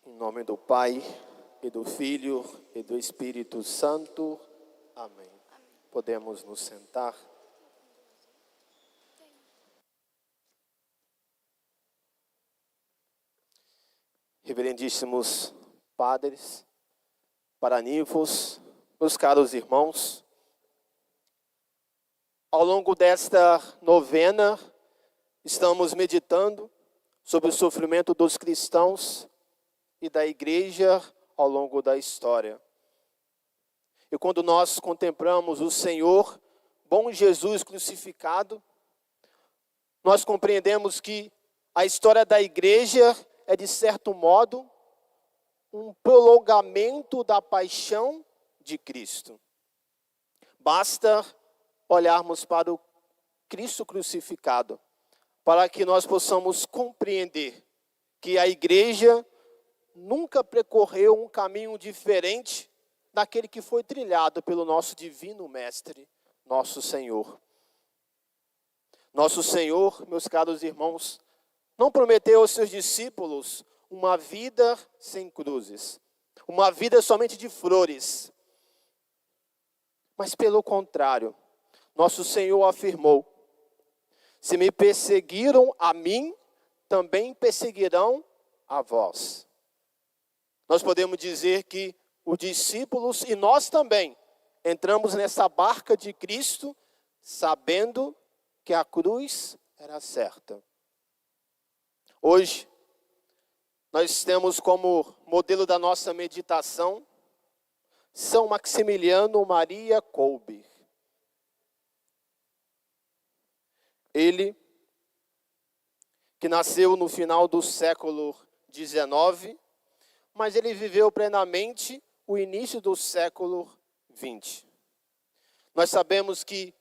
Em nome do Pai, e do Filho, e do Espírito Santo. Amém. Podemos nos sentar. Reverendíssimos padres, paraninfos, meus caros irmãos, ao longo desta novena, estamos meditando sobre o sofrimento dos cristãos e da igreja ao longo da história. E quando nós contemplamos o Senhor, bom Jesus crucificado, nós compreendemos que a história da igreja é, de certo modo, um prolongamento da paixão de Cristo. Basta olharmos para o Cristo crucificado, para que nós possamos compreender que a igreja nunca percorreu um caminho diferente daquele que foi trilhado pelo nosso divino mestre, nosso Senhor. Nosso Senhor, meus caros irmãos, não prometeu aos seus discípulos uma vida sem cruzes, uma vida somente de flores. Mas pelo contrário, nosso Senhor afirmou: se me perseguiram a mim, também perseguirão a vós. Nós podemos dizer que os discípulos e nós também entramos nessa barca de Cristo, sabendo que a cruz era certa. Hoje, nós temos como modelo da nossa meditação São Maximiliano Maria Kolbe. Ele, que nasceu no final do século XIX, mas ele viveu plenamente o início do século XX. Nós sabemos que,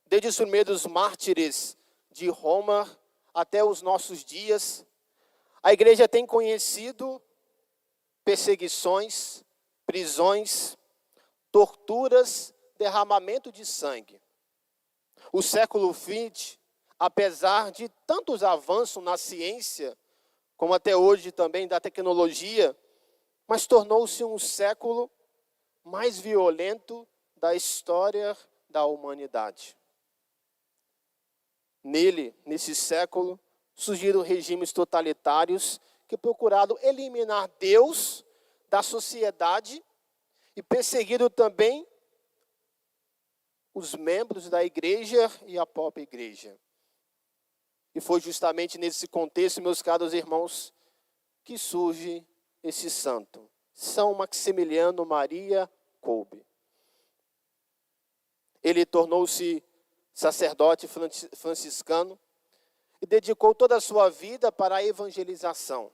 desde os primeiros mártires de Roma até os nossos dias, a igreja tem conhecido perseguições, prisões, torturas, derramamento de sangue. O século XX, apesar de tantos avanços na ciência, como até hoje também da tecnologia, mas tornou-se um século mais violento da história da humanidade. Nesse século, surgiram regimes totalitários que procuraram eliminar Deus da sociedade e perseguiram também os membros da igreja e a própria igreja. E foi justamente nesse contexto, meus caros irmãos, que surge esse santo, São Maximiliano Maria Kolbe. Ele tornou-se sacerdote franciscano e dedicou toda a sua vida para a evangelização.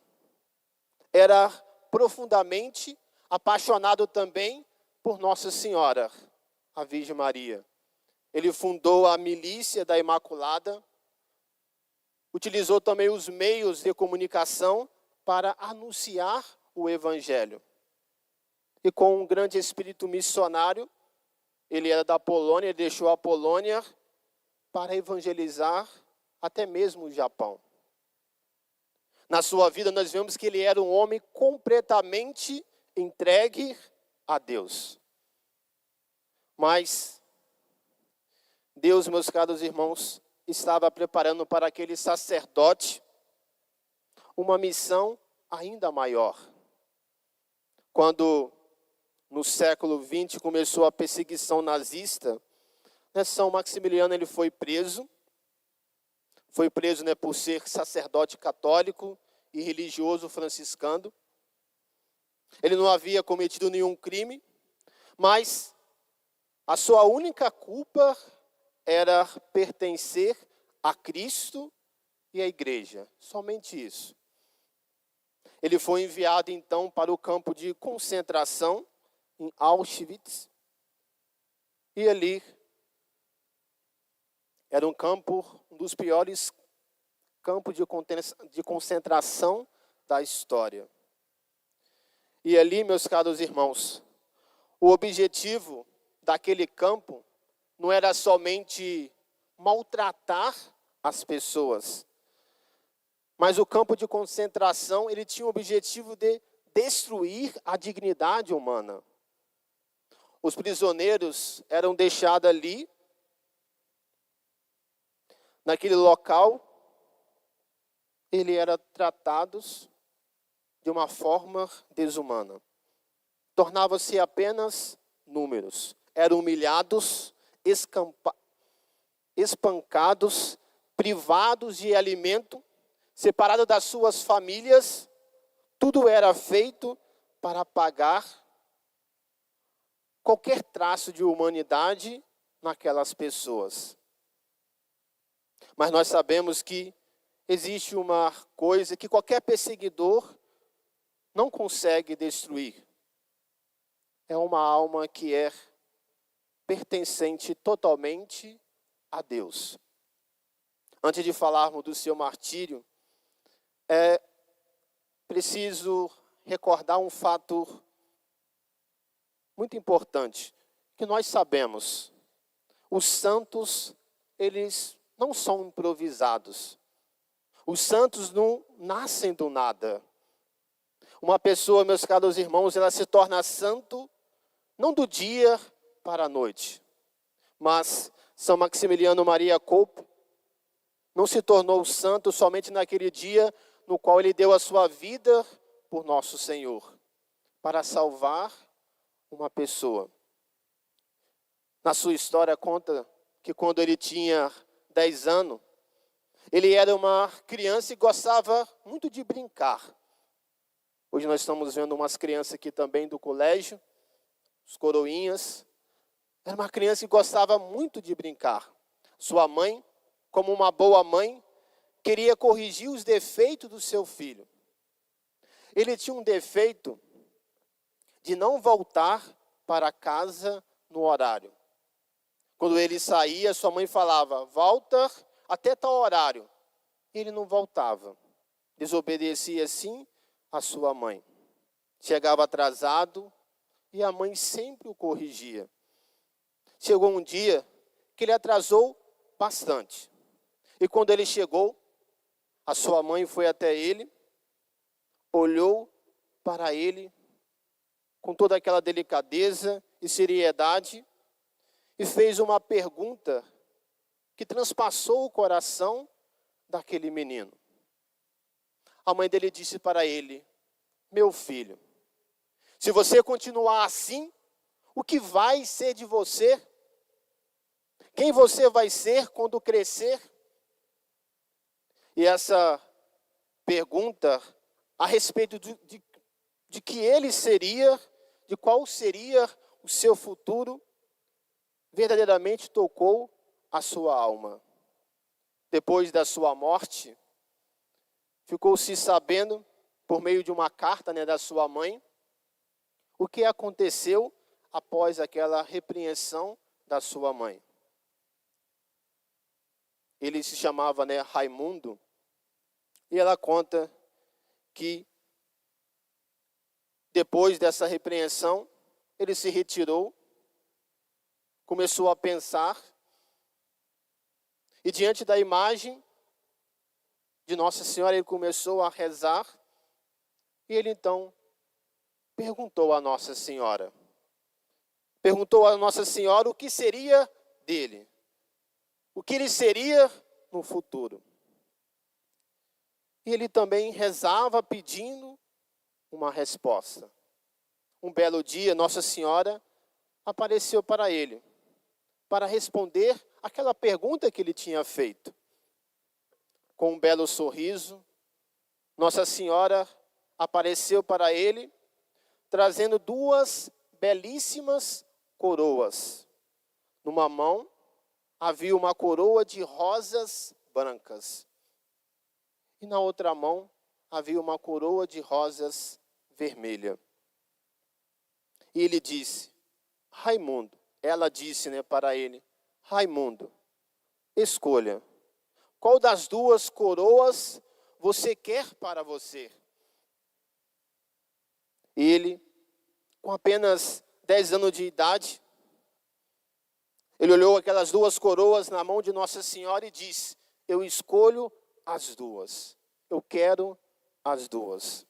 Era profundamente apaixonado também por Nossa Senhora, a Virgem Maria. Ele fundou a Milícia da Imaculada, utilizou também os meios de comunicação para anunciar o Evangelho. E com um grande espírito missionário, ele era da Polônia, ele deixou a Polônia para evangelizar até mesmo o Japão. Na sua vida nós vemos que ele era um homem completamente entregue a Deus. Mas Deus, meus caros irmãos, estava preparando para aquele sacerdote uma missão ainda maior. Quando no século XX começou a perseguição nazista, São Maximiliano ele foi preso por ser sacerdote católico e religioso franciscano. Ele não havia cometido nenhum crime, mas a sua única culpa era pertencer a Cristo e à igreja, somente isso. Ele foi enviado então para o campo de concentração em Auschwitz, e ali era um dos piores campos de concentração da história. E ali, meus caros irmãos, o objetivo daquele campo não era somente maltratar as pessoas, mas o campo de concentração ele tinha o objetivo de destruir a dignidade humana. Os prisioneiros eram deixados ali, naquele local, eles eram tratados de uma forma desumana. Tornavam-se apenas números. Eram humilhados, espancados, privados de alimento, separados das suas famílias. Tudo era feito para apagar qualquer traço de humanidade naquelas pessoas. Mas nós sabemos que existe uma coisa que qualquer perseguidor não consegue destruir. É uma alma que é pertencente totalmente a Deus. Antes de falarmos do seu martírio, é preciso recordar um fato muito importante, que nós sabemos. Os santos, eles não são improvisados. Os santos não nascem do nada. Uma pessoa, meus caros irmãos, ela se torna santo não do dia para a noite. Mas São Maximiliano Maria Kolbe não se tornou santo somente naquele dia no qual ele deu a sua vida por nosso Senhor, para salvar uma pessoa. Na sua história conta que quando ele tinha 10 anos, ele era uma criança e gostava muito de brincar. Hoje nós estamos vendo umas crianças aqui também do colégio, os coroinhas. Era uma criança que gostava muito de brincar. Sua mãe, como uma boa mãe, queria corrigir os defeitos do seu filho. Ele tinha um defeito de não voltar para casa no horário. Quando ele saía, sua mãe falava, volta até tal horário. Ele não voltava. Desobedecia sim a sua mãe. Chegava atrasado e a mãe sempre o corrigia. Chegou um dia que ele atrasou bastante. E quando ele chegou, a sua mãe foi até ele, olhou para ele com toda aquela delicadeza e seriedade e fez uma pergunta que transpassou o coração daquele menino. A mãe dele disse para ele, meu filho, se você continuar assim, o que vai ser de você? Quem você vai ser quando crescer? E essa pergunta a respeito de que ele seria, de qual seria o seu futuro, verdadeiramente tocou a sua alma. Depois da sua morte, ficou-se sabendo, por meio de uma carta da sua mãe, o que aconteceu após aquela repreensão da sua mãe. Ele se chamava Raimundo, e ela conta que depois dessa repreensão, ele se retirou, começou a pensar, e diante da imagem de Nossa Senhora, ele começou a rezar, e ele então perguntou a Nossa Senhora. Perguntou a Nossa Senhora o que seria dele. O que ele seria no futuro. E ele também rezava pedindo uma resposta. Um belo dia, Nossa Senhora apareceu para ele, para responder aquela pergunta que ele tinha feito. Com um belo sorriso, Nossa Senhora apareceu para ele, trazendo 2 belíssimas coroas. Numa mão havia uma coroa de rosas brancas. E na outra mão havia uma coroa de rosas vermelhas. E ele disse, Raimundo, ela disse para ele, Raimundo, escolha, qual das 2 coroas você quer para você? Ele, com apenas 10 anos de idade, ele olhou aquelas 2 coroas na mão de Nossa Senhora e disse, eu escolho as 2. Eu quero as 2.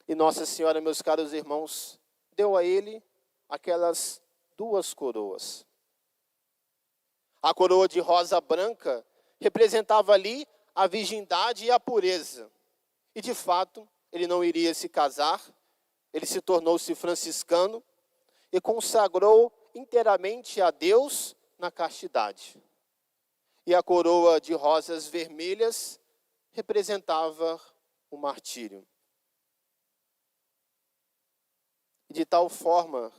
E Nossa Senhora, meus caros irmãos, deu a ele aquelas duas coroas. A coroa de rosa branca representava ali a virgindade e a pureza. E de fato, ele não iria se casar, ele se tornou-se franciscano e consagrou inteiramente a Deus na castidade. E a coroa de rosas vermelhas representava o martírio. E de tal forma,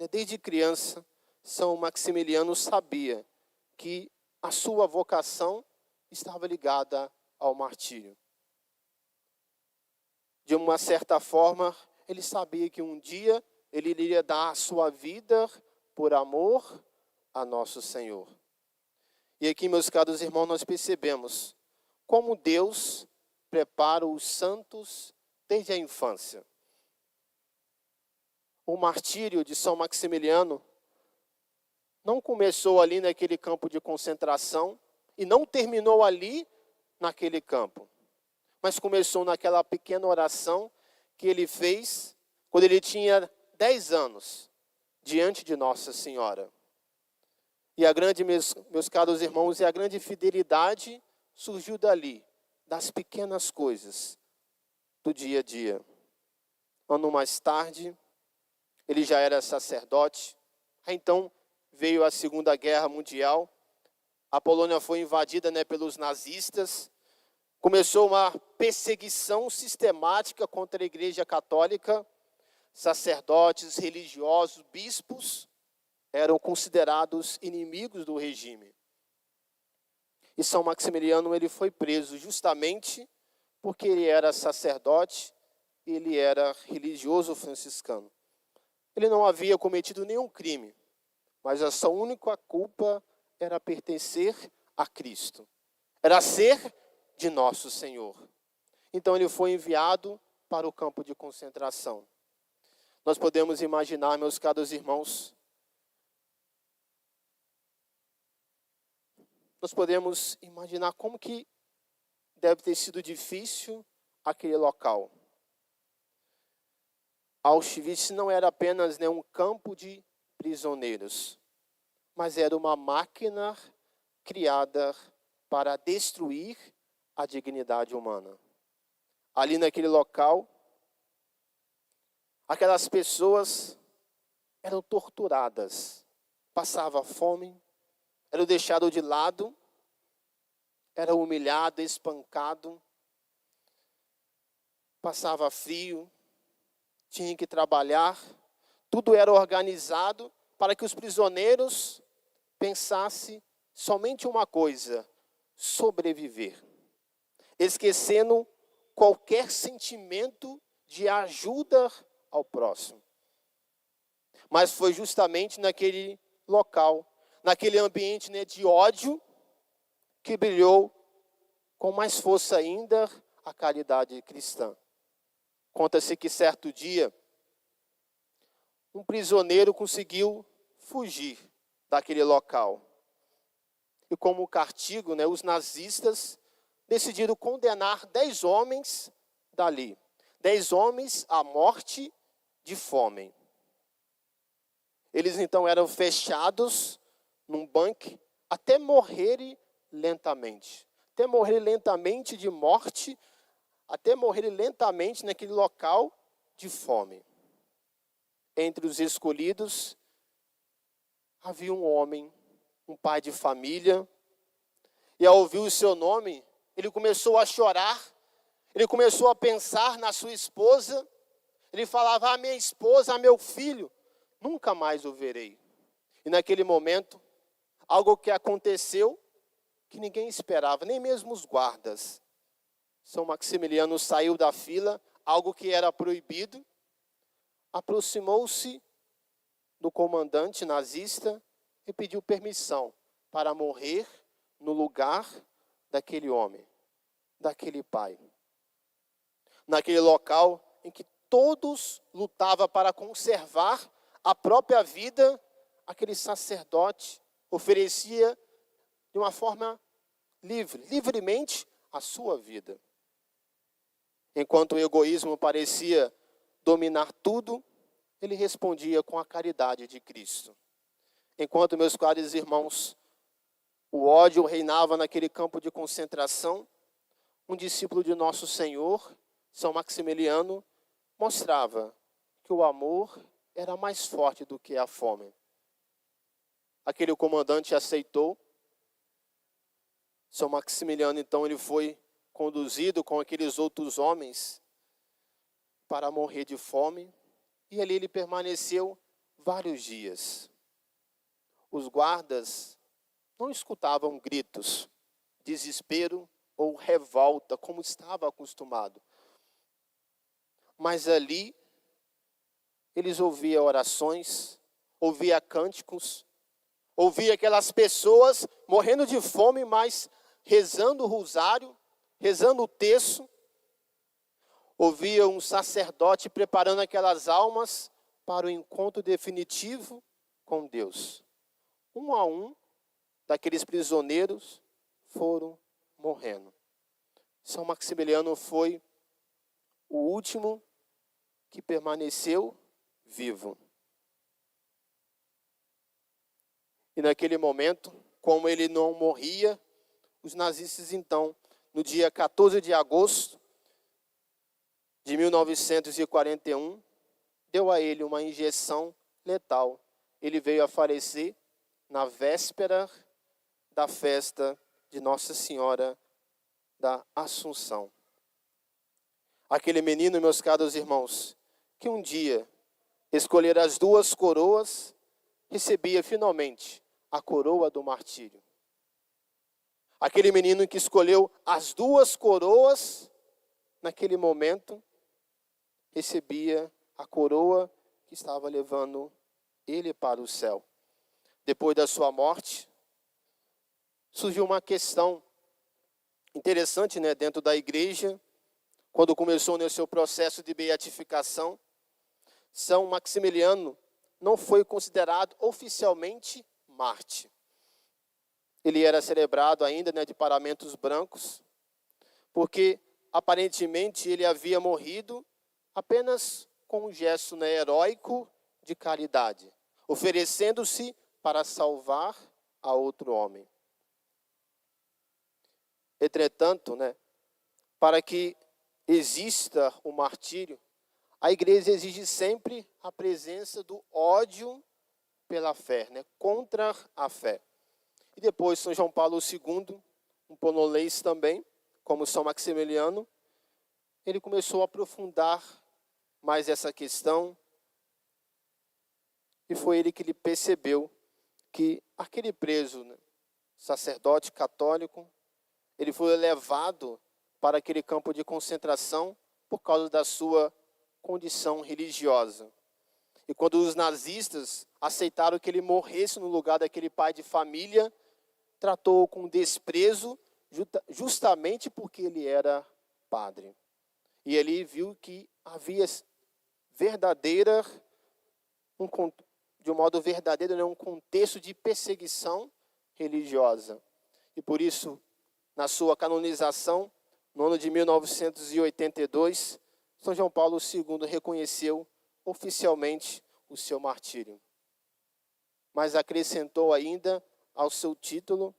desde criança, São Maximiliano sabia que a sua vocação estava ligada ao martírio. De uma certa forma, ele sabia que um dia ele iria dar a sua vida por amor a nosso Senhor. E aqui, meus caros irmãos, nós percebemos como Deus prepara os santos desde a infância. O martírio de São Maximiliano não começou ali naquele campo de concentração e não terminou ali naquele campo, mas começou naquela pequena oração que ele fez quando ele tinha 10 anos, diante de Nossa Senhora. E a grande, meus caros irmãos, e a grande fidelidade surgiu dali, das pequenas coisas do dia a dia. Ano mais tarde, ele já era sacerdote. Então veio a Segunda Guerra Mundial. A Polônia foi invadida, pelos nazistas. Começou uma perseguição sistemática contra a Igreja Católica. Sacerdotes, religiosos, bispos eram considerados inimigos do regime. E São Maximiliano ele foi preso justamente porque ele era sacerdote e ele era religioso franciscano. Ele não havia cometido nenhum crime, mas a sua única culpa era pertencer a Cristo. Era ser de nosso Senhor. Então ele foi enviado para o campo de concentração. Nós podemos imaginar, meus caros irmãos, nós podemos imaginar como que deve ter sido difícil aquele local. Auschwitz não era apenas um campo de prisioneiros, mas era uma máquina criada para destruir a dignidade humana. Ali naquele local, aquelas pessoas eram torturadas, passavam fome, eram deixados de lado, eram humilhados, espancados, passava frio, tinha que trabalhar, tudo era organizado para que os prisioneiros pensassem somente uma coisa: sobreviver, esquecendo qualquer sentimento de ajuda ao próximo. Mas foi justamente naquele local, naquele ambiente de ódio, que brilhou com mais força ainda a caridade cristã. Conta-se que certo dia, um prisioneiro conseguiu fugir daquele local. E como castigo, os nazistas decidiram condenar 10 homens dali. 10 homens à morte de fome. Eles então eram fechados num bunker até morrerem lentamente. Até morrerem lentamente de morte, até morrerem lentamente naquele local de fome. Entre os escolhidos, havia um homem, um pai de família, e ao ouvir o seu nome, ele começou a chorar, ele começou a pensar na sua esposa, ele falava: minha esposa, meu filho, nunca mais o verei. E naquele momento, algo que aconteceu, que ninguém esperava, nem mesmo os guardas. São Maximiliano saiu da fila, algo que era proibido, aproximou-se do comandante nazista e pediu permissão para morrer no lugar daquele homem, daquele pai. Naquele local em que todos lutavam para conservar a própria vida, aquele sacerdote oferecia de uma forma livremente a sua vida. Enquanto o egoísmo parecia dominar tudo, ele respondia com a caridade de Cristo. Enquanto, meus caros irmãos, o ódio reinava naquele campo de concentração, um discípulo de nosso Senhor, São Maximiliano, mostrava que o amor era mais forte do que a fome. Aquele comandante aceitou. São Maximiliano, então, ele foi conduzido com aqueles outros homens para morrer de fome, e ali ele permaneceu vários dias. Os guardas não escutavam gritos, desespero ou revolta, como estava acostumado. Mas ali, eles ouviam orações, ouviam cânticos, ouviam aquelas pessoas morrendo de fome, mas rezando o rosário, rezando o terço. Ouvia um sacerdote preparando aquelas almas para o encontro definitivo com Deus. Um a um daqueles prisioneiros foram morrendo. São Maximiliano foi o último que permaneceu vivo. E naquele momento, como ele não morria, os nazistas então, no dia 14 de agosto de 1941, deu a ele uma injeção letal. Ele veio a falecer na véspera da festa de Nossa Senhora da Assunção. Aquele menino, meus caros irmãos, que um dia escolher as duas coroas, recebia finalmente a coroa do martírio. Aquele menino que escolheu as duas coroas, naquele momento, recebia a coroa que estava levando ele para o céu. Depois da sua morte, surgiu uma questão interessante, dentro da igreja, quando começou no seu processo de beatificação. São Maximiliano não foi considerado oficialmente Marte. Ele era celebrado ainda, de paramentos brancos, porque aparentemente ele havia morrido apenas com um gesto heróico de caridade, oferecendo-se para salvar a outro homem. Entretanto, para que exista o martírio, a igreja exige sempre a presença do ódio pela fé, contra a fé. E depois São João Paulo II, um polonês também, como São Maximiliano, ele começou a aprofundar mais essa questão, e foi ele que ele percebeu que aquele preso, sacerdote católico, ele foi levado para aquele campo de concentração por causa da sua condição religiosa. E quando os nazistas aceitaram que ele morresse no lugar daquele pai de família, tratou-o com desprezo, justamente porque ele era padre. E ele viu que havia de um modo verdadeiro, um contexto de perseguição religiosa. E por isso, na sua canonização, no ano de 1982, São João Paulo II reconheceu oficialmente o seu martírio. Mas acrescentou ainda ao seu título: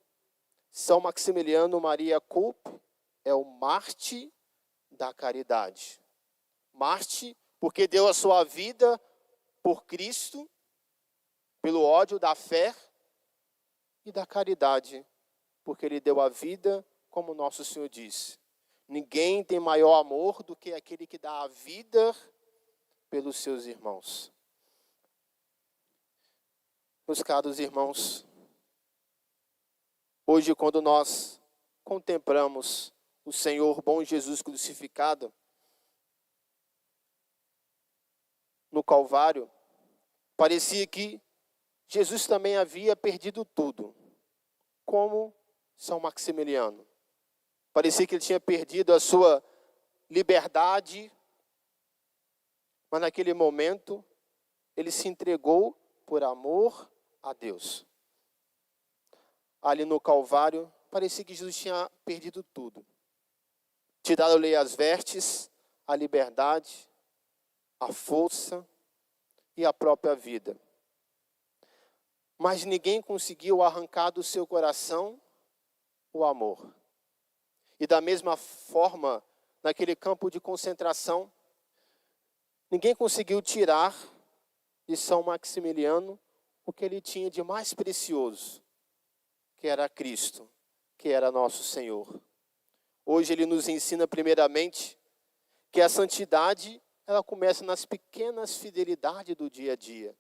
São Maximiliano Maria Kolbe é o Marte da caridade. Marte, porque deu a sua vida por Cristo, pelo ódio da fé, e da caridade, porque ele deu a vida, como nosso Senhor disse. Ninguém tem maior amor do que aquele que dá a vida pelos seus irmãos. Meus caros irmãos, hoje, quando nós contemplamos o Senhor bom Jesus crucificado no Calvário, parecia que Jesus também havia perdido tudo, como São Maximiliano. Parecia que ele tinha perdido a sua liberdade, mas naquele momento ele se entregou por amor a Deus. Ali no Calvário, parecia que Jesus tinha perdido tudo. Tiraram-lhe as vestes, a liberdade, a força e a própria vida. Mas ninguém conseguiu arrancar do seu coração o amor. E da mesma forma, naquele campo de concentração, ninguém conseguiu tirar de São Maximiliano o que ele tinha de mais precioso, que era Cristo, que era nosso Senhor. Hoje ele nos ensina primeiramente que a santidade, ela começa nas pequenas fidelidades do dia a dia.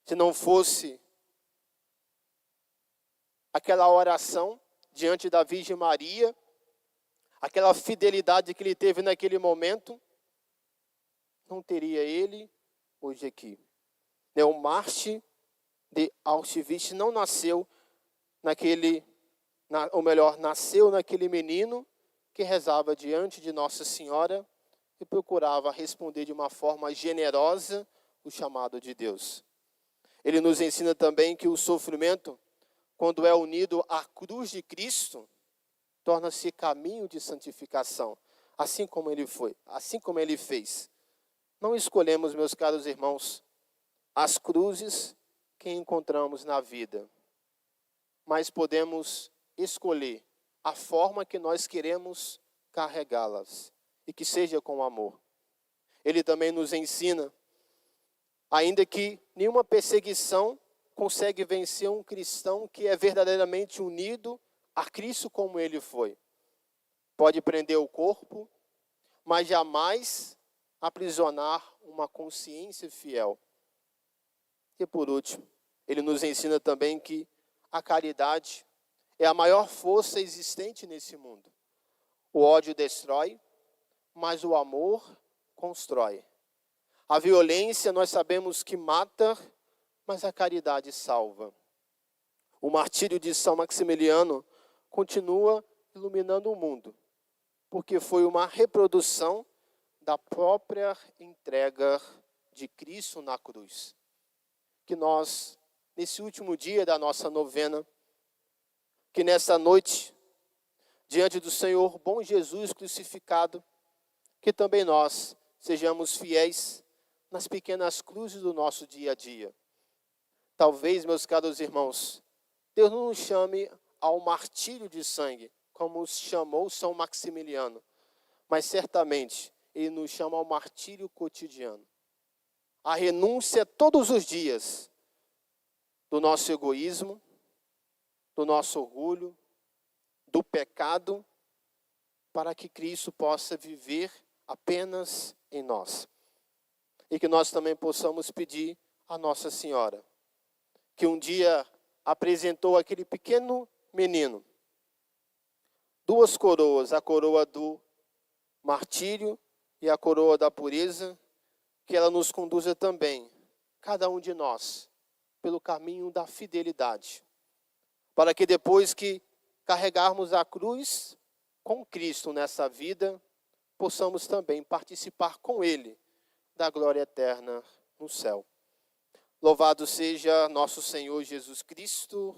Se não fosse aquela oração diante da Virgem Maria, aquela fidelidade que ele teve naquele momento, não teria ele hoje aqui. O Mártir de Auschwitz não nasceu nasceu naquele menino que rezava diante de Nossa Senhora e procurava responder de uma forma generosa o chamado de Deus. Ele nos ensina também que o sofrimento, quando é unido à cruz de Cristo, torna-se caminho de santificação, assim como ele foi, assim como ele fez. Não escolhemos, meus caros irmãos, as cruzes que encontramos na vida, mas podemos escolher a forma que nós queremos carregá-las, e que seja com amor. Ele também nos ensina, ainda que nenhuma perseguição consegue vencer um cristão que é verdadeiramente unido a Cristo como ele foi. Pode prender o corpo, mas jamais aprisionar uma consciência fiel. E por último, ele nos ensina também que a caridade é a maior força existente nesse mundo. O ódio destrói, mas o amor constrói. A violência nós sabemos que mata, mas a caridade salva. O martírio de São Maximiliano continua iluminando o mundo, porque foi uma reprodução da própria entrega de Cristo na cruz. Que nós, nesse último dia da nossa novena, que nessa noite, diante do Senhor bom Jesus crucificado, que também nós sejamos fiéis nas pequenas cruzes do nosso dia a dia. Talvez, meus caros irmãos, Deus não nos chame ao martírio de sangue, como chamou São Maximiliano, mas certamente Ele nos chama ao martírio cotidiano. A renúncia todos os dias do nosso egoísmo, do nosso orgulho, do pecado, para que Cristo possa viver apenas em nós. E que nós também possamos pedir a Nossa Senhora, que um dia apresentou aquele pequeno menino, duas coroas, a coroa do martírio e a coroa da pureza, que ela nos conduza também, cada um de nós, pelo caminho da fidelidade, para que depois que carregarmos a cruz com Cristo nessa vida, possamos também participar com Ele da glória eterna no céu. Louvado seja nosso Senhor Jesus Cristo,